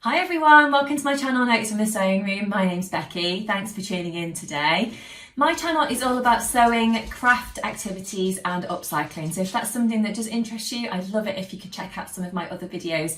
Hi everyone, welcome to my channel Notes from the Sewing Room. My name's Becky. Thanks for tuning in today. My channel is all about sewing, craft activities and upcycling. So if that's something that does interest you, I'd love it if you could check out some of my other videos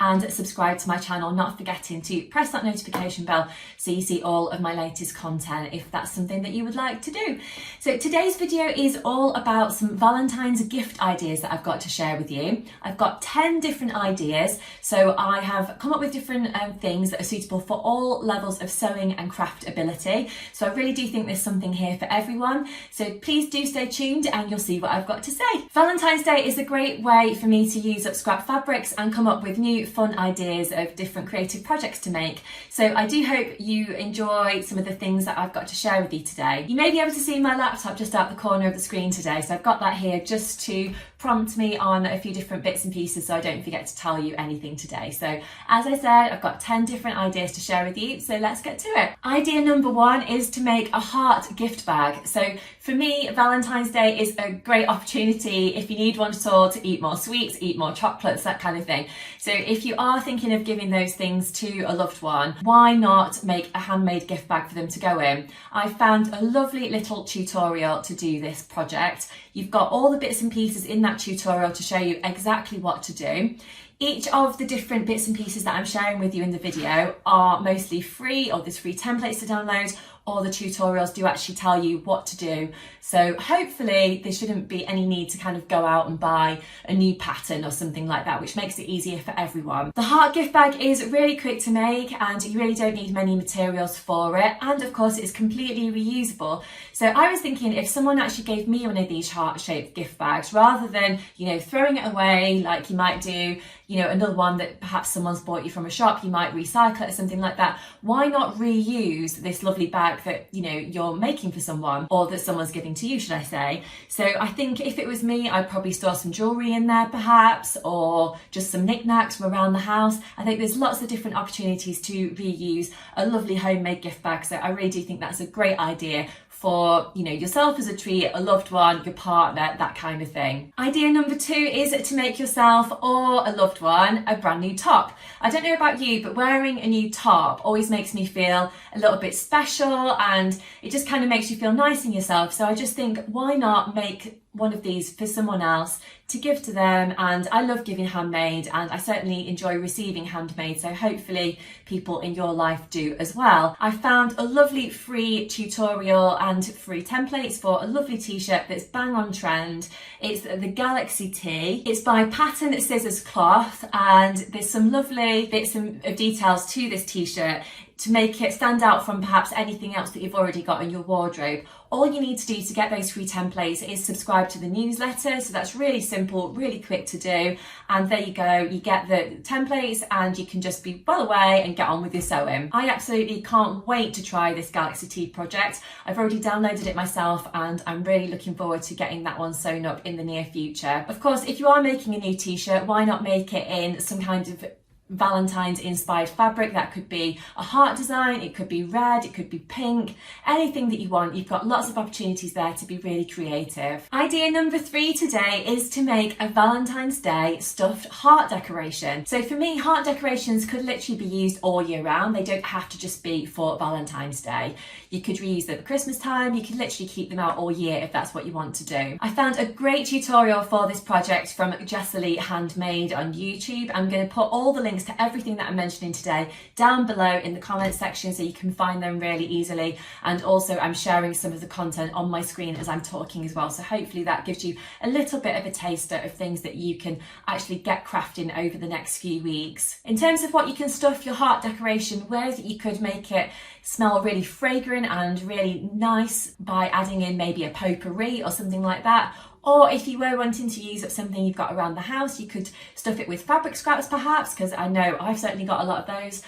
and subscribe to my channel, not forgetting to press that notification bell so you see all of my latest content if that's something that you would like to do. So today's video is all about some Valentine's gift ideas that I've got to share with you. I've got 10 different ideas, so I have come up with different things that are suitable for all levels of sewing and craft ability. So I really do think there's something here for everyone. So please do stay tuned and you'll see what I've got to say. Valentine's Day is a great way for me to use up scrap fabrics and come up with new fun ideas of different creative projects to make. So I do hope you enjoy some of the things that I've got to share with you today. You may be able to see my laptop just out the corner of the screen today, so I've got that here just to prompt me on a few different bits and pieces so I don't forget to tell you anything today. So as I said, I've got 10 different ideas to share with you, so let's get to it. Idea number one is to make a heart gift bag. So for me, Valentine's Day is a great opportunity if you need one at all to eat more sweets, eat more chocolates, that kind of thing. So if you are thinking of giving those things to a loved one, why not make a handmade gift bag for them to go in? I found a lovely little tutorial to do this project. You've got all the bits and pieces in that tutorial to show you exactly what to do. Each of the different bits and pieces that I'm sharing with you in the video are mostly free, or there's free templates to download, or the tutorials do actually tell you what to do. So hopefully there shouldn't be any need to kind of go out and buy a new pattern or something like that, which makes it easier for everyone. The heart gift bag is really quick to make and you really don't need many materials for it. And of course it's completely reusable. So I was thinking if someone actually gave me one of these heart-shaped gift bags, rather than, throwing it away like you might do, another one that perhaps someone's bought you from a shop, you might recycle it or something like that. Why not reuse this lovely bag that you're making for someone, or that someone's giving to you, should I say? So I think if it was me, I'd probably store some jewellery in there perhaps, or just some knickknacks from around the house. I think there's lots of different opportunities to reuse a lovely homemade gift bag. So I really do think that's a great idea for yourself as a treat, a loved one, your partner, that kind of thing. Idea number two is to make yourself or a loved one a brand new top. I don't know about you, but wearing a new top always makes me feel a little bit special and it just kind of makes you feel nice in yourself. So I just think, why not make one of these for someone else to give to them? And I love giving handmade and I certainly enjoy receiving handmade, so hopefully people in your life do as well. I found a lovely free tutorial and free templates for a lovely t-shirt that's bang on trend. It's the Galaxy Tee. It's by Pattern Scissors Cloth and there's some lovely bits of details to this t-shirt to make it stand out from perhaps anything else that you've already got in your wardrobe. All you need to do to get those free templates is subscribe to the newsletter. So that's really simple, really quick to do. And there you go, you get the templates and you can just be well away and get on with your sewing. I absolutely can't wait to try this Galaxy Tee project. I've already downloaded it myself and I'm really looking forward to getting that one sewn up in the near future. Of course, if you are making a new t-shirt, why not make it in some kind of Valentine's inspired fabric? That could be a heart design, it could be red, it could be pink, anything that you want. You've got lots of opportunities there to be really creative. Idea number three today is to make a Valentine's Day stuffed heart decoration. So for me, heart decorations could literally be used all year round. They don't have to just be for Valentine's Day. You could reuse them at Christmas time, you could literally keep them out all year if that's what you want to do. I found a great tutorial for this project from Jessie Handmade on YouTube. I'm going to put all the links to everything that I'm mentioning today down below in the comments section so you can find them really easily, and also I'm sharing some of the content on my screen as I'm talking as well, so hopefully that gives you a little bit of a taster of things that you can actually get crafting over the next few weeks. In terms of what you can stuff your heart decoration with, you could make it smell really fragrant and really nice by adding in maybe a potpourri or something like that. Or if you were wanting to use up something you've got around the house, you could stuff it with fabric scraps perhaps, because I know I've certainly got a lot of those.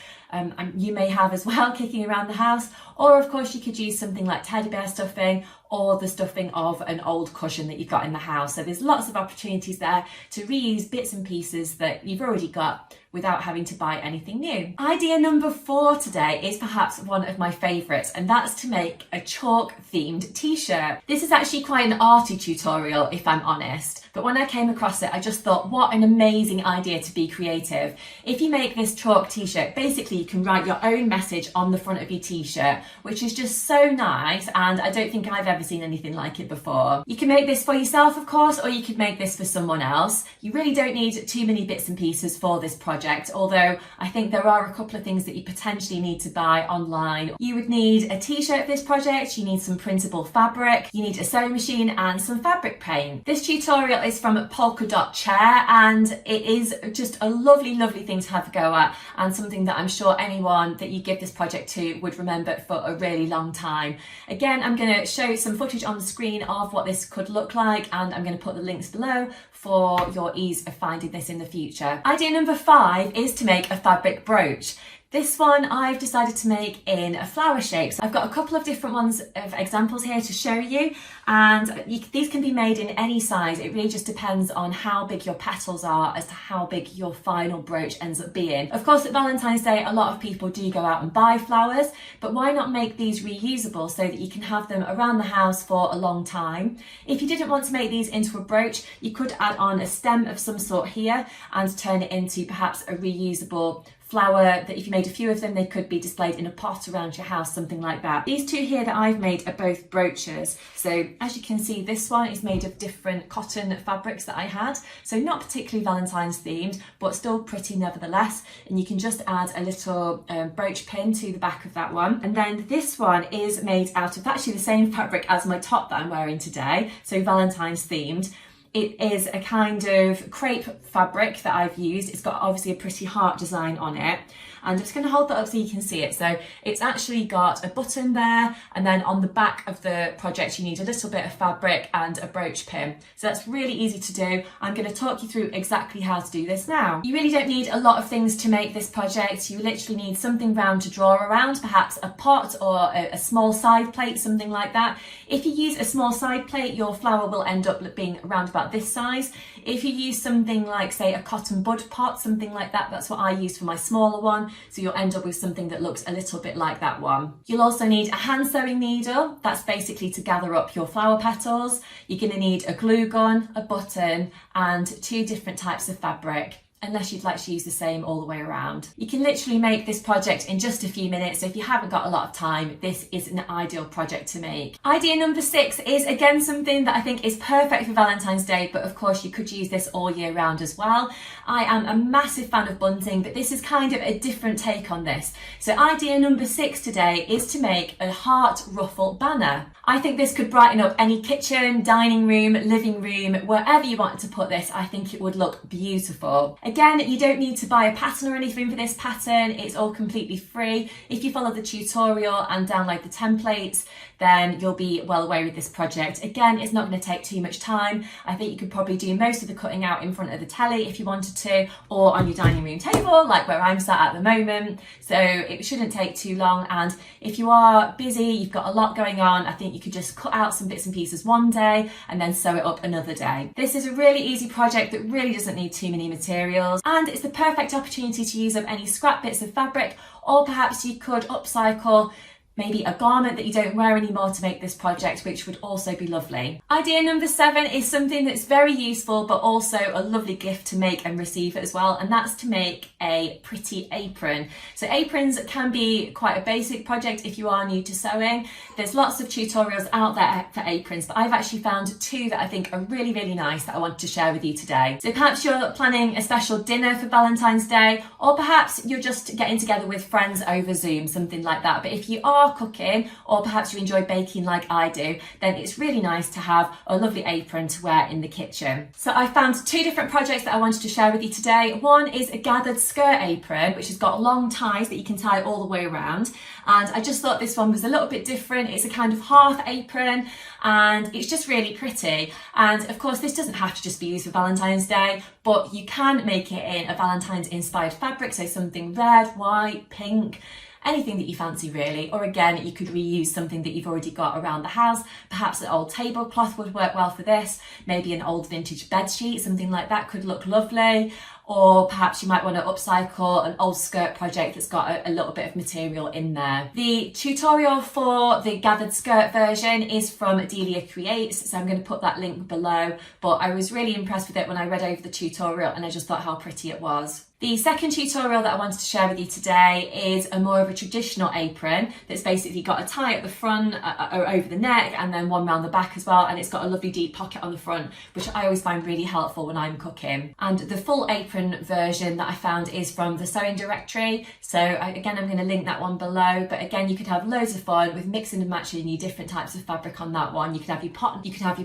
You may have as well kicking around the house. Or of course you could use something like teddy bear stuffing or the stuffing of an old cushion that you've got in the house. So there's lots of opportunities there to reuse bits and pieces that you've already got without having to buy anything new. Idea number 4 today is perhaps one of my favourites, and that's to make a chalk themed t-shirt. This is actually quite an arty tutorial if I'm honest, but when I came across it I just thought what an amazing idea to be creative. If you make this chalk t-shirt, basically you can write your own message on the front of your t-shirt, which is just so nice, and I don't think I've ever seen anything like it before. You can make this for yourself of course, or you could make this for someone else. You really don't need too many bits and pieces for this project, although I think there are a couple of things that you potentially need to buy online. You would need a t-shirt for this project, you need some printable fabric, you need a sewing machine and some fabric paint. This tutorial is from Polka Dot Chair, and it is just a lovely thing to have a go at, and something that I'm sure anyone that you give this project to would remember for a really long time. Again, I'm going to show some footage on the screen of what this could look like, and I'm going to put the links below for your ease of finding this in the future. Idea number 5 is to make a fabric brooch. This one I've decided to make in a flower shape. So I've got a couple of different ones of examples here to show you, and these can be made in any size. It really just depends on how big your petals are as to how big your final brooch ends up being. Of course, at Valentine's Day, a lot of people do go out and buy flowers, but why not make these reusable so that you can have them around the house for a long time? If you didn't want to make these into a brooch, you could add on a stem of some sort here and turn it into perhaps a reusable flower that if you made a few of them, they could be displayed in a pot around your house, something like that. These two here that I've made are both brooches. So as you can see, this one is made of different cotton fabrics that I had. So not particularly Valentine's themed, but still pretty nevertheless. And you can just add a little brooch pin to the back of that one. And then this one is made out of actually the same fabric as my top that I'm wearing today. So Valentine's themed. It is a kind of crepe fabric that I've used. It's got obviously a pretty heart design on it. And I'm just going to hold that up so you can see it. So it's actually got a button there, and then on the back of the project you need a little bit of fabric and a brooch pin. So that's really easy to do. I'm going to talk you through exactly how to do this now. You really don't need a lot of things to make this project. You literally need something round to draw around, perhaps a pot or a small side plate, something like that. If you use a small side plate, your flower will end up being around about this size. If you use something like, say, a cotton bud pot, something like that, that's what I use for my smaller one. So you'll end up with something that looks a little bit like that one. You'll also need a hand sewing needle. That's basically to gather up your flower petals. You're going to need a glue gun, a button, and 2 different types of fabric, unless you'd like to use the same all the way around. You can literally make this project in just a few minutes, so if you haven't got a lot of time, this is an ideal project to make. Idea number 6 is again something that I think is perfect for Valentine's Day, but of course you could use this all year round as well. I am a massive fan of bunting, but this is kind of a different take on this. So idea number 6 today is to make a heart ruffle banner. I think this could brighten up any kitchen, dining room, living room, wherever you wanted to put this. I think it would look beautiful. Again, you don't need to buy a pattern or anything for this pattern. It's all completely free. If you follow the tutorial and download the templates, then you'll be well away with this project. Again, it's not going to take too much time. I think you could probably do most of the cutting out in front of the telly if you wanted to, or on your dining room table, like where I'm sat at the moment. So it shouldn't take too long. And if you are busy, you've got a lot going on, I think you could just cut out some bits and pieces one day and then sew it up another day. This is a really easy project that really doesn't need too many materials, and it's the perfect opportunity to use up any scrap bits of fabric, or perhaps you could upcycle maybe a garment that you don't wear anymore to make this project, which would also be lovely. Idea number 7 is something that's very useful, but also a lovely gift to make and receive as well, and that's to make a pretty apron. So aprons can be quite a basic project if you are new to sewing. There's lots of tutorials out there for aprons, but I've actually found 2 that I think are really, really nice that I want to share with you today. So perhaps you're planning a special dinner for Valentine's Day, or perhaps you're just getting together with friends over Zoom, something like that. But if you are cooking, or perhaps you enjoy baking like I do, then it's really nice to have a lovely apron to wear in the kitchen. So I found 2 different projects that I wanted to share with you today. One is a gathered skirt apron, which has got long ties that you can tie all the way around, and I just thought this one was a little bit different. It's a kind of half apron, and it's just really pretty. And of course this doesn't have to just be used for Valentine's Day, but you can make it in a Valentine's inspired fabric, so something red, white, pink, anything that you fancy really. Or again, you could reuse something that you've already got around the house. Perhaps an old tablecloth would work well for this, maybe an old vintage bed sheet, something like that could look lovely. or perhaps you might want to upcycle an old skirt project that's got a little bit of material in there. The tutorial for the gathered skirt version is from Delia Creates, so I'm going to put that link below, but I was really impressed with it when I read over the tutorial and I just thought how pretty it was. The second tutorial that I wanted to share with you today is a more of a traditional apron that's basically got a tie at the front, over the neck, and then one round the back as well, and it's got a lovely deep pocket on the front, which I always find really helpful when I'm cooking. And the full apron version that I found is from the sewing directory, so again I'm going to link that one below, but again you could have loads of fun with mixing and matching your different types of fabric on that one. You could have your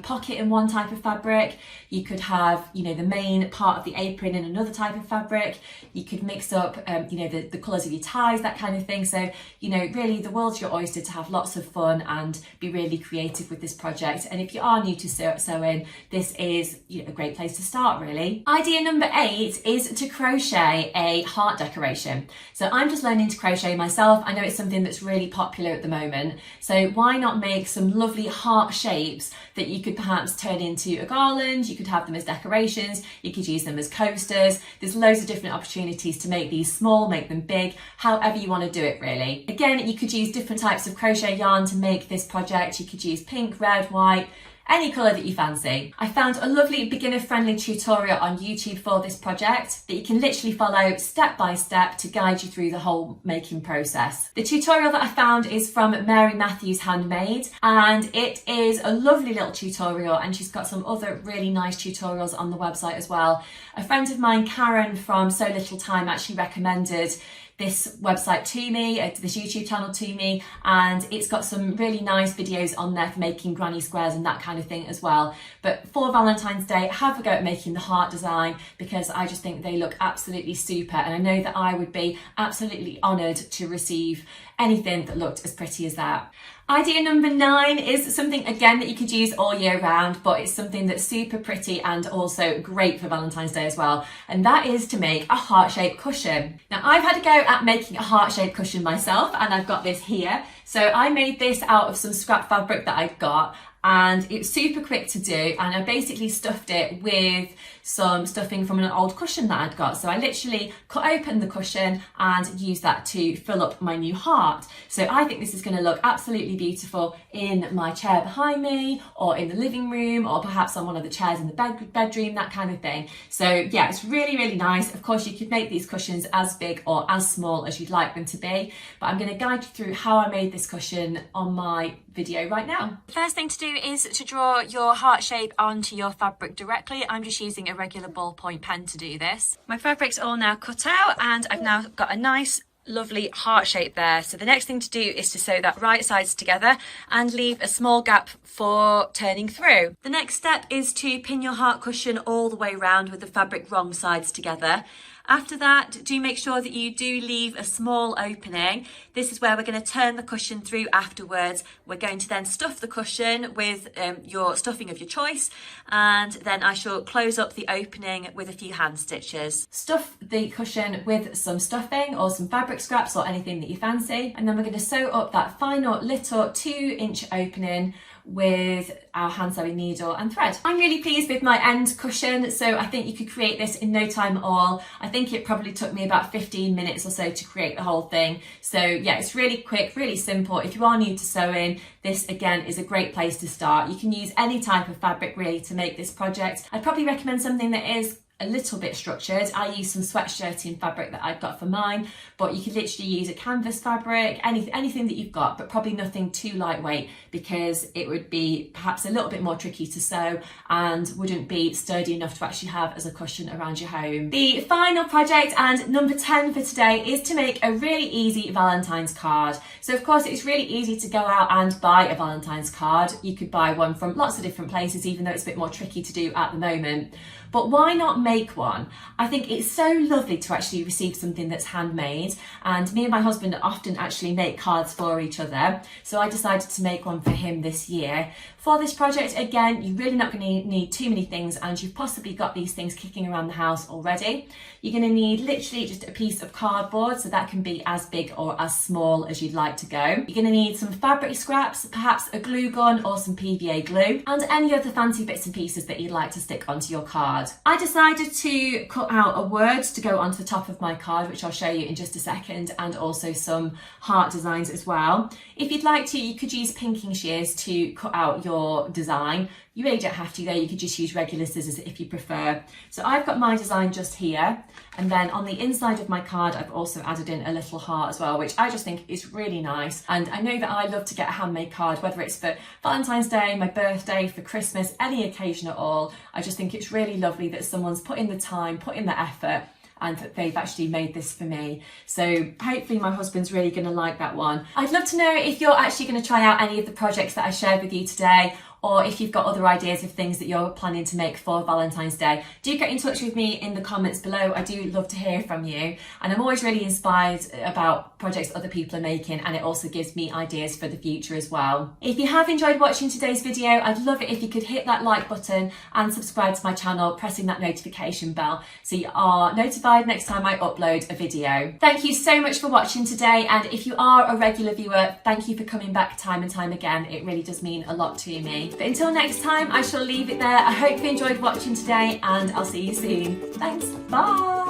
pocket in one type of fabric, you could have, you know, the main part of the apron in another type of fabric. You could mix up, you know, the colours of your ties, that kind of thing. So, you know, really the world's your oyster to have lots of fun and be really creative with this project. And if you are new to sewing, this is, you know, a great place to start, really. Idea number 8 is to crochet a heart decoration. So I'm just learning to crochet myself. I know it's something that's really popular at the moment. So why not make some lovely heart shapes that you could perhaps turn into a garland? You could have them as decorations. You could use them as coasters. There's loads of different opportunities to make these small, make them big, however you want to do it, really. Again, you could use different types of crochet yarn to make this project. You could use pink, red, white, any colour that you fancy. I found a lovely beginner-friendly tutorial on YouTube for this project that you can literally follow step by step to guide you through the whole making process. The tutorial that I found is from Mary Matthews Handmade, and it is a lovely little tutorial, and she's got some other really nice tutorials on the website as well. A friend of mine, Karen from So Little Time, actually recommended this website to me, this YouTube channel to me, and it's got some really nice videos on there for making granny squares and that kind of thing as well. But for Valentine's Day, have a go at making the heart design, because I just think they look absolutely super, and I know that I would be absolutely honoured to receive anything that looked as pretty as that. Idea number 9 is something, again, that you could use all year round, but it's something that's super pretty and also great for Valentine's Day as well, and that is to make a heart-shaped cushion. Now, I've had a go at making a heart-shaped cushion myself, and I've got this here. So I made this out of some scrap fabric that I'd got, and it's super quick to do, and I basically stuffed it with some stuffing from an old cushion that I'd got. So I literally cut open the cushion and used that to fill up my new heart. So I think this is going to look absolutely beautiful in my chair behind me, or in the living room, or perhaps on one of the chairs in the bedroom, that kind of thing. So yeah, it's really, really nice. Of course, you could make these cushions as big or as small as you'd like them to be, but I'm going to guide you through how I made this cushion on my video right now. The first thing to do is to draw your heart shape onto your fabric directly. I'm just using a regular ballpoint pen to do this. My fabric's all now cut out, and I've now got a nice lovely heart shape there. So the next thing to do is to sew that right sides together and leave a small gap for turning through. The next step is to pin your heart cushion all the way around with the fabric wrong sides together. After that, do make sure that you do leave a small opening. This is where we're going to turn the cushion through afterwards. We're going to then stuff the cushion with your stuffing of your choice, and then I shall close up the opening with a few hand stitches. Stuff the cushion with some stuffing or some fabric scraps or anything that you fancy, and then we're going to sew up that final little 2-inch opening with our hand sewing needle and thread. I'm really pleased with my end cushion, so I think you could create this in no time at all. I think it probably took me about 15 minutes or so to create the whole thing. So yeah, it's really quick, really simple. If you are new to sewing, this again is a great place to start. You can use any type of fabric really to make this project. I'd probably recommend something that is a little bit structured. I used some sweatshirting fabric that I've got for mine, but you could literally use a canvas fabric, anything that you've got, but probably nothing too lightweight, because it would be perhaps a little bit more tricky to sew and wouldn't be sturdy enough to actually have as a cushion around your home. The final project, and number 10 for today, is to make a really easy Valentine's card. So of course it's really easy to go out and buy a Valentine's card. You could buy one from lots of different places, even though it's a bit more tricky to do at the moment. But why not make one? I think it's so lovely to actually receive something that's handmade, and me and my husband often actually make cards for each other, so I decided to make one for him this year. For this project, again, you're really not going to need too many things, and you've possibly got these things kicking around the house already. You're going to need literally just a piece of cardboard, so that can be as big or as small as you'd like to go. You're going to need some fabric scraps, perhaps a glue gun or some PVA glue, and any other fancy bits and pieces that you'd like to stick onto your card. I decided decided to cut out a word to go onto the top of my card, which I'll show you in just a second, and also some heart designs as well. If you'd like to, you could use pinking shears to cut out your design. You really don't have to though, you could just use regular scissors if you prefer. So I've got my design just here, and then on the inside of my card I've also added in a little heart as well, which I just think is really nice. And I know that I love to get a handmade card, whether it's for Valentine's Day, my birthday, for Christmas, any occasion at all. I just think it's really lovely that someone's put in the time, put in the effort, and that they've actually made this for me. So hopefully my husband's really going to like that one. I'd love to know if you're actually going to try out any of the projects that I shared with you today, or if you've got other ideas of things that you're planning to make for Valentine's Day. Do get in touch with me in the comments below. I do love to hear from you, and I'm always really inspired about projects other people are making, and it also gives me ideas for the future as well. If you have enjoyed watching today's video, I'd love it if you could hit that like button and subscribe to my channel, pressing that notification bell so you are notified next time I upload a video. Thank you so much for watching today, and if you are a regular viewer, thank you for coming back time and time again. It really does mean a lot to me. But until next time, I shall leave it there. I hope you enjoyed watching today, and I'll see you soon. Thanks, bye!